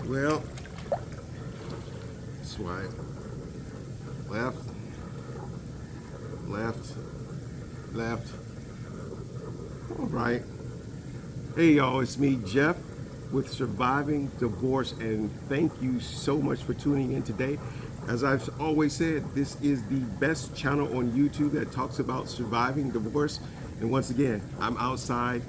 Well, swipe left, left, left. All right. Hey, y'all, it's me, Jeff, with Surviving Divorce, and thank you so much for tuning in today. As I've always said, this is the best channel on YouTube that talks about surviving divorce. And once again, I'm outside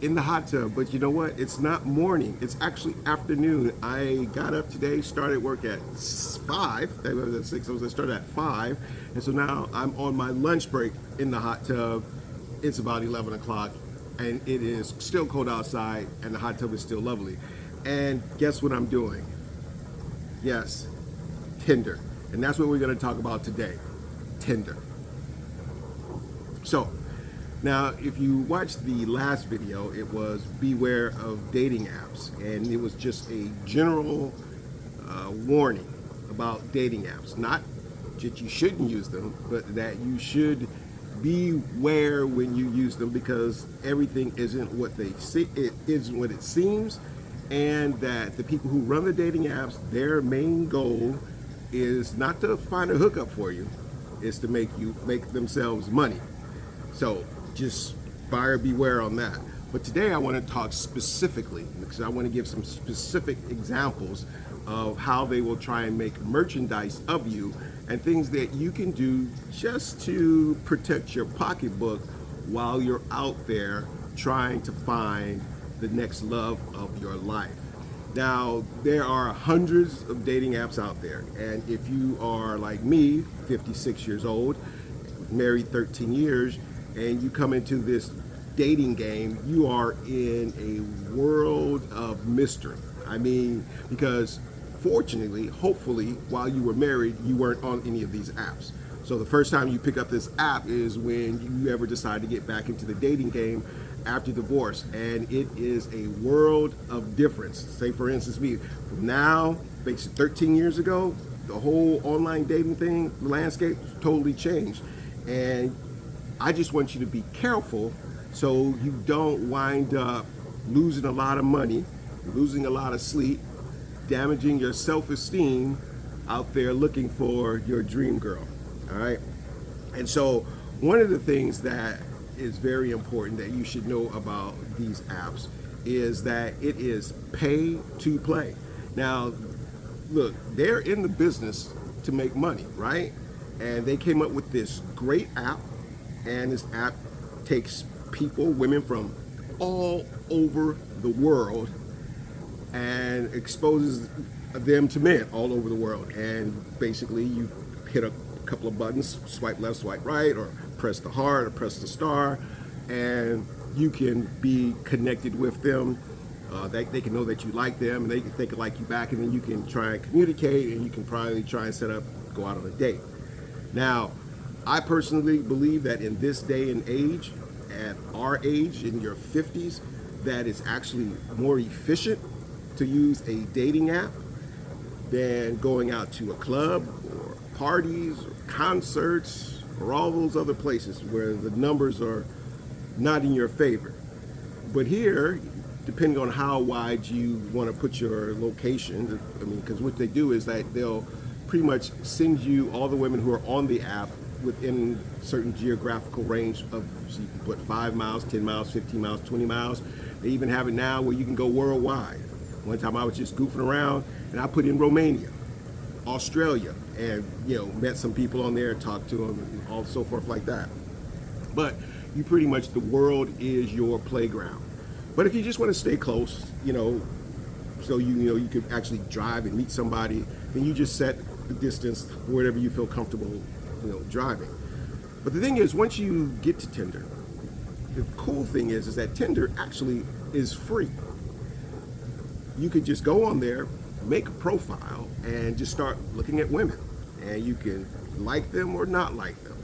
in the hot tub, but you know what? It's not morning. It's actually afternoon. I got up today, started work at 5. That was at 6. I started at 5. And so now I'm on my lunch break in the hot tub. It's about 11 o'clock. And it is still cold outside, and the hot tub is still lovely. And guess what I'm doing? Yes, Tinder. And that's what we're going to talk about today, Tinder. So, now if you watched the last video, it was beware of dating apps. And it was just a general warning about dating apps. Not that you shouldn't use them, but that you should beware when you use them, because everything isn't what they see, it isn't what it seems, and that the people who run the dating apps, their main goal is not to find a hookup for you, is to make themselves money. So just buyer beware on that. But today I want to talk specifically, because I want to give some specific examples of how they will try and make merchandise of you, and things that you can do just to protect your pocketbook while you're out there trying to find the next love of your life. Now, there are hundreds of dating apps out there, and if you are like me, 56 years old, married 13 years, and you come into this dating game, you are in a world of mystery. I mean, because fortunately, hopefully, while you were married, you weren't on any of these apps. So the first time you pick up this app is when you ever decide to get back into the dating game after divorce. And it is a world of difference. Say, for instance, me, from now, basically 13 years ago, the whole online dating thing, landscape totally changed. And I just want you to be careful so you don't wind up losing a lot of money, losing a lot of sleep, damaging your self-esteem out there looking for your dream girl. All right. And so one of the things that is very important that you should know about these apps is that it is pay to play. Now, look, they're in the business to make money, right? And they came up with this great app, and this app takes people, women from all over the world, and exposes them to men all over the world. And basically you hit a couple of buttons, swipe left, swipe right, or press the heart or press the star, and you can be connected with them. They can know that you like them, and they can like you back, and then you can try and communicate, and you can probably try and go out on a date. Now, I personally believe that in this day and age, at our age, in your 50s, that it's actually more efficient to use a dating app than going out to a club or parties or concerts or all those other places where the numbers are not in your favor. But here, depending on how wide you want to put your location, I mean, because what they do is that they'll pretty much send you all the women who are on the app within certain geographical range of, so you can put 5 miles, 10 miles, 15 miles, 20 miles. They even have it now where you can go worldwide. One time I was just goofing around, and I put in Romania, Australia, and met some people on there, talked to them, and all so forth like that. But you pretty much, the world is your playground. But if you just want to stay close, so you could actually drive and meet somebody, then you just set the distance wherever you feel comfortable, driving. But the thing is, once you get to Tinder, the cool thing is that Tinder actually is free. You could just go on there, make a profile, and just start looking at women. And you can like them or not like them.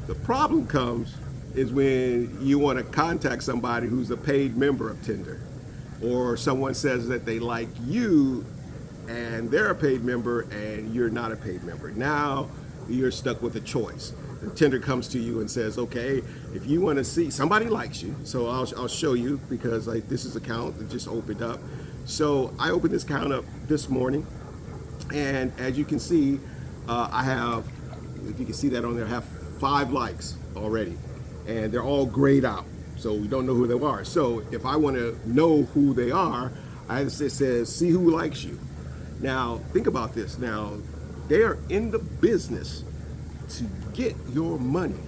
The problem comes is when you want to contact somebody who's a paid member of Tinder, or someone says that they like you and they're a paid member and you're not a paid member. Now you're stuck with a choice. Tinder comes to you and says, okay, if you want to see, somebody likes you. So I'll show you, because like this is an account that just opened up. So I opened this account up this morning, and as you can see, I have, if you can see that on there, I have 5 likes already, and they're all grayed out, so we don't know who they are. So if I want to know who they are, it says see who likes you. Now think about this. Now they are in the business to get your money.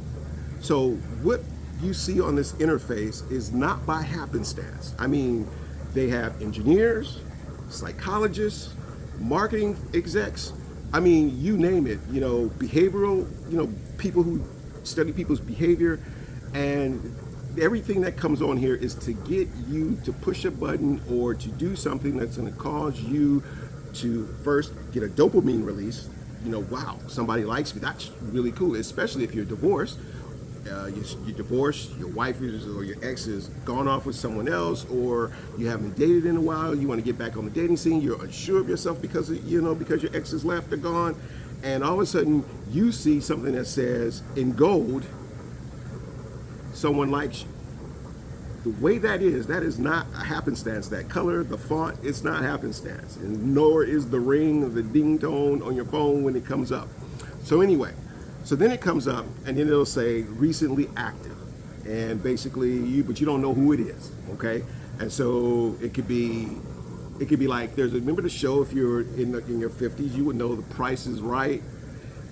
So what you see on this interface is not by happenstance. I mean, they have engineers, psychologists, marketing execs. I mean, you name it, behavioral, people who study people's behavior, and everything that comes on here is to get you to push a button or to do something that's going to cause you to first get a dopamine release. Wow, somebody likes me. That's really cool, especially if you're divorced. You're divorced, your wife or your ex has gone off with someone else, or you haven't dated in a while, you want to get back on the dating scene, you're unsure of yourself because because your ex has left or gone, and all of a sudden you see something that says in gold, someone likes you. The way that is not a happenstance. That color, the font, it's not happenstance, and nor is the ring or the ding tone on your phone when it comes up. So anyway, so then it comes up, and then it'll say recently active, and basically but you don't know who it is, okay? And so it could be like, remember the show, if you're in your 50s, you would know The Price is Right.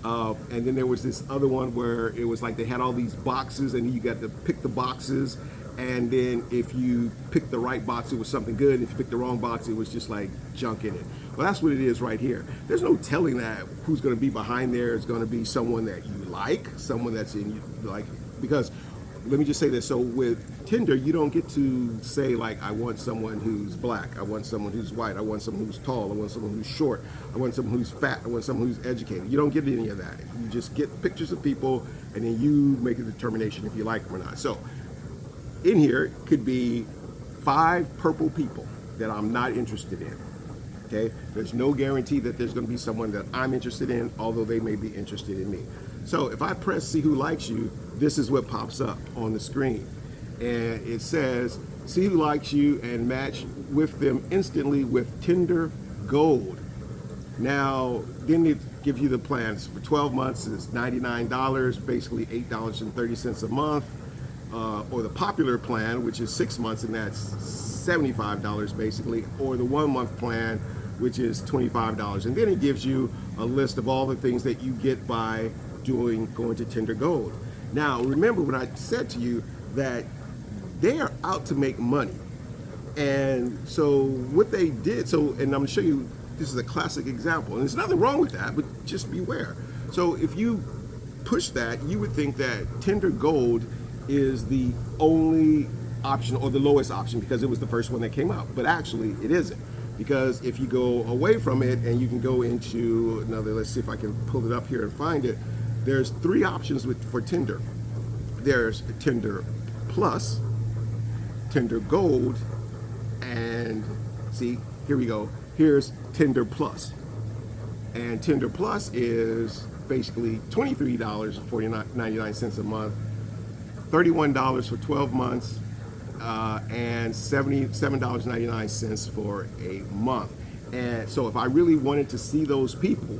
And then there was this other one where it was like they had all these boxes, and you got to pick the boxes, and then if you picked the right box, it was something good. If you picked the wrong box, it was just like junk in it. Well, that's what it is right here. There's no telling that who's going to be behind there. It's going to be someone that you like, someone that's in you like, because let me just say this. So with Tinder, you don't get to say like, I want someone who's black, I want someone who's white, I want someone who's tall, I want someone who's short, I want someone who's fat, I want someone who's educated. You don't get any of that. You just get pictures of people, and then you make a determination if you like them or not. So in here could be 5 purple people that I'm not interested in. Okay, there's no guarantee that there's going to be someone that I'm interested in, although they may be interested in me. So if I press see who likes you, this is what pops up on the screen, and it says see who likes you and match with them instantly with Tinder Gold. Now then it gives you the plans for 12 months. It's $99, basically $8.30 a month. Or the popular plan, which is 6 months, and that's $75 basically, or the 1 month plan, which is $25. And then it gives you a list of all the things that you get by going to Tinder Gold. Now, remember when I said to you that they are out to make money. And so what they did, and I'm gonna show you, this is a classic example, and there's nothing wrong with that, but just beware. So if you push that, you would think that Tinder Gold is the only option or the lowest option because it was the first one that came out, but actually it isn't, because if you go away from it and you can go into another, let's see if I can pull it up here and find it. There's 3 options for Tinder. There's Tinder Plus, Tinder Gold, and see, here we go, here's Tinder Plus. And Tinder Plus is basically $23.99 a month, $31 for 12 months, and $77.99 for a month. And so if I really wanted to see those people,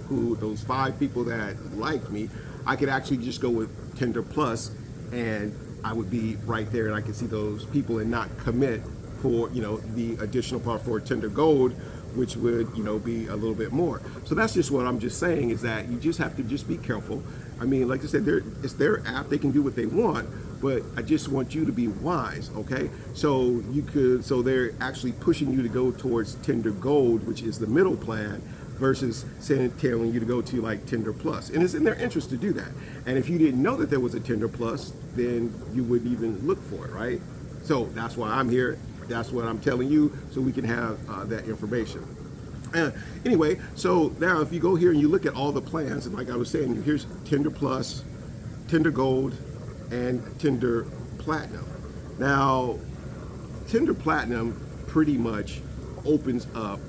those 5 people that like me, I could actually just go with Tinder Plus, and I would be right there, and I could see those people and not commit for the additional part for Tinder Gold, which would be a little bit more. So that's just what I'm just saying, is that you just have to just be careful. I mean, like I said, it's their app, they can do what they want, but I just want you to be wise, okay? So they're actually pushing you to go towards Tinder Gold, which is the middle plan, versus telling you to go to like Tinder Plus. And it's in their interest to do that. And if you didn't know that there was a Tinder Plus, then you wouldn't even look for it, right? So that's why I'm here. That's what I'm telling you, so we can have that information. Anyway, so now if you go here and you look at all the plans, and like I was saying, here's Tinder Plus, Tinder Gold, and Tinder Platinum. Now, Tinder Platinum pretty much opens up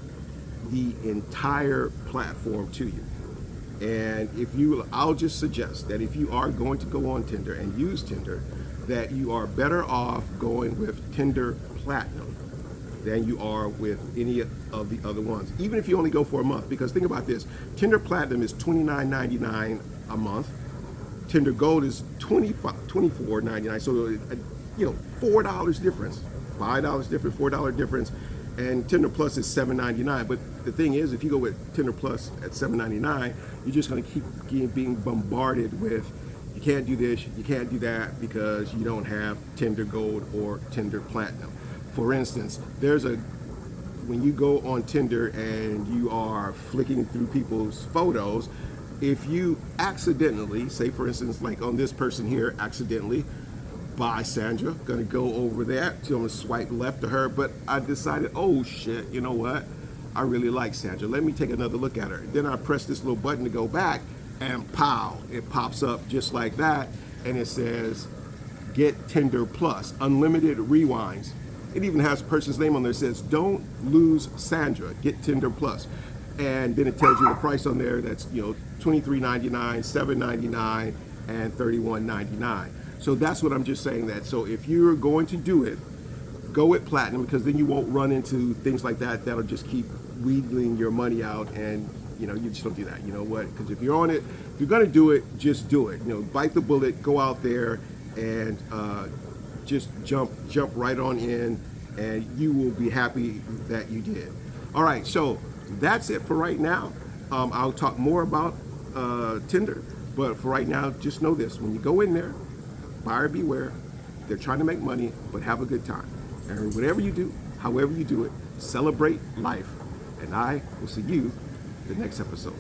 the entire platform to you. And I'll just suggest that if you are going to go on Tinder and use Tinder, that you are better off going with Tinder Platinum than you are with any of the other ones, even if you only go for a month. Because think about this, Tinder Platinum is $29.99 a month. Tinder Gold is $24.99. So, $4 difference, $5 difference, $4 difference. And Tinder Plus is $7.99. But the thing is, if you go with Tinder Plus at $7.99, you're just going to keep being bombarded with, you can't do this, you can't do that, because you don't have Tinder Gold or Tinder Platinum. For instance, when you go on Tinder and you are flicking through people's photos, if you accidentally, say for instance, like on this person here, accidentally by Sandra, gonna go over there, so I'm gonna swipe left to her, but I decided, oh shit, you know what? I really like Sandra. Let me take another look at her. Then I press this little button to go back, and pow, it pops up just like that, and it says, get Tinder Plus, unlimited rewinds. It even has a person's name on there. It says, don't lose Sandra, get Tinder Plus. And then it tells you the price on there. That's $23.99, $7.99, and $31.99. So that's what I'm just saying that. So if you're going to do it, go with Platinum, because then you won't run into things like that that'll just keep wheedling your money out, and you just don't do that. You know what? Because if you're on it, if you're gonna do it, just do it. Bite the bullet, go out there, and just jump right on in, and you will be happy that you did. All right, so that's it for right now. I'll talk more about Tinder, but for right now, just know this: when you go in there, buyer beware. They're trying to make money, but have a good time. And whatever you do, however you do it, celebrate life. And I will see you the next episode.